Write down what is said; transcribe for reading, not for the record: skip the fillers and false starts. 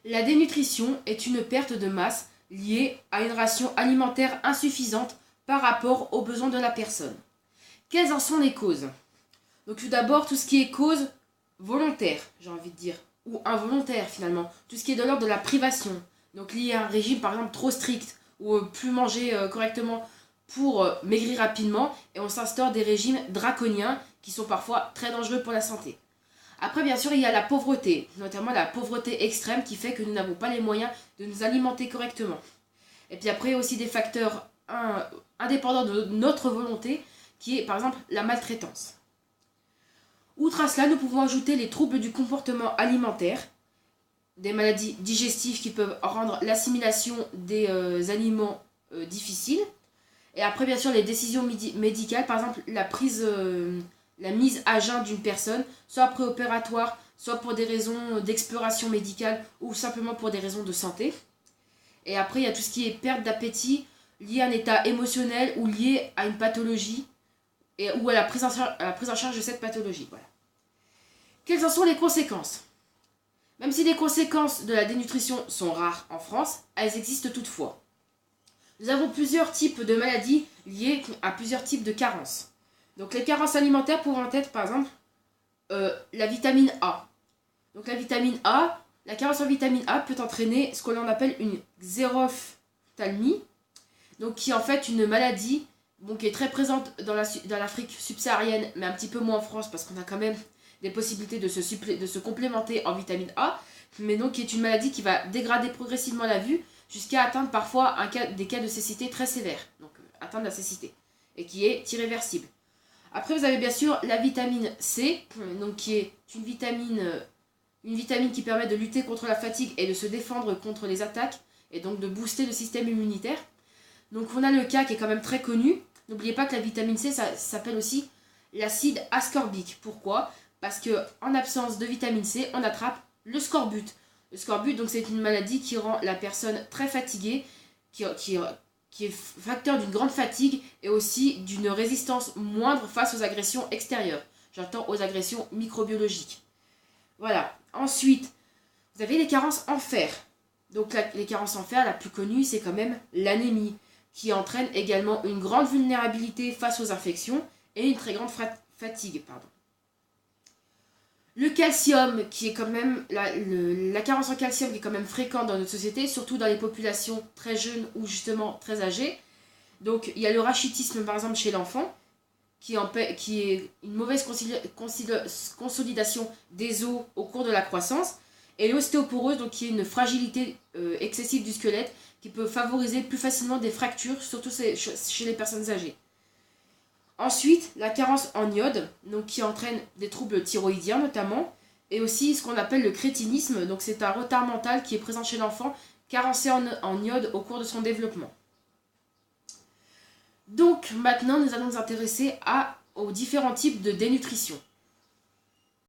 La dénutrition est une perte de masse liée à une ration alimentaire insuffisante par rapport aux besoins de la personne. Quelles en sont les causes? Donc tout d'abord, tout ce qui est cause volontaire, j'ai envie de dire, ou involontaire finalement, tout ce qui est de l'ordre de la privation, donc lié à un régime par exemple trop strict, ou plus manger correctement pour maigrir rapidement, et on s'instaure des régimes draconiens qui sont parfois très dangereux pour la santé. Après, bien sûr, il y a la pauvreté, notamment la pauvreté extrême qui fait que nous n'avons pas les moyens de nous alimenter correctement. Et puis après, il y a aussi des facteurs indépendants de notre volonté, qui est par exemple la maltraitance. Outre à cela, nous pouvons ajouter les troubles du comportement alimentaire, des maladies digestives qui peuvent rendre l'assimilation des aliments difficile. Et après, bien sûr, les décisions médicales, par exemple la mise à jeun d'une personne, soit préopératoire, soit pour des raisons d'exploration médicale ou simplement pour des raisons de santé. Et après, il y a tout ce qui est perte d'appétit lié à un état émotionnel ou lié à une pathologie ou à la prise en charge de cette pathologie. Voilà. Quelles en sont les conséquences? Même si les conséquences de la dénutrition sont rares en France, elles existent toutefois. Nous avons plusieurs types de maladies liées à plusieurs types de carences. Donc les carences alimentaires pourront être par exemple la vitamine A. Donc la carence en vitamine A peut entraîner ce que l'on appelle une xérophthalmie, donc qui est en fait une maladie qui est très présente dans l'Afrique subsaharienne, mais un petit peu moins en France parce qu'on a quand même des possibilités de se complémenter en vitamine A, mais donc qui est une maladie qui va dégrader progressivement la vue jusqu'à atteindre parfois des cas de cécité très sévères, donc atteindre la cécité, et qui est irréversible. Après, vous avez bien sûr la vitamine C, donc qui est une vitamine qui permet de lutter contre la fatigue et de se défendre contre les attaques, et donc de booster le système immunitaire. Donc on a le cas qui est quand même très connu. N'oubliez pas que la vitamine C, ça s'appelle aussi l'acide ascorbique. Pourquoi? Parce qu'en absence de vitamine C, on attrape le scorbut. Le scorbut, donc, c'est une maladie qui rend la personne très fatiguée, qui est facteur d'une grande fatigue et aussi d'une résistance moindre face aux agressions extérieures. J'entends aux agressions microbiologiques. Voilà. Ensuite, vous avez les carences en fer. Donc les carences en fer, la plus connue, c'est quand même l'anémie, qui entraîne également une grande vulnérabilité face aux infections et une très grande fatigue. Le calcium, qui est quand même la carence en calcium qui est quand même fréquente dans notre société, surtout dans les populations très jeunes ou justement très âgées. Donc il y a le rachitisme par exemple chez l'enfant, qui est une mauvaise consolidation des os au cours de la croissance, et l'ostéoporose, donc qui est une fragilité excessive du squelette qui peut favoriser plus facilement des fractures, surtout chez les personnes âgées. Ensuite, la carence en iode, donc qui entraîne des troubles thyroïdiens notamment, et aussi ce qu'on appelle le crétinisme, donc c'est un retard mental qui est présent chez l'enfant, carencé en iode au cours de son développement. Donc maintenant, nous allons nous intéresser aux différents types de dénutrition.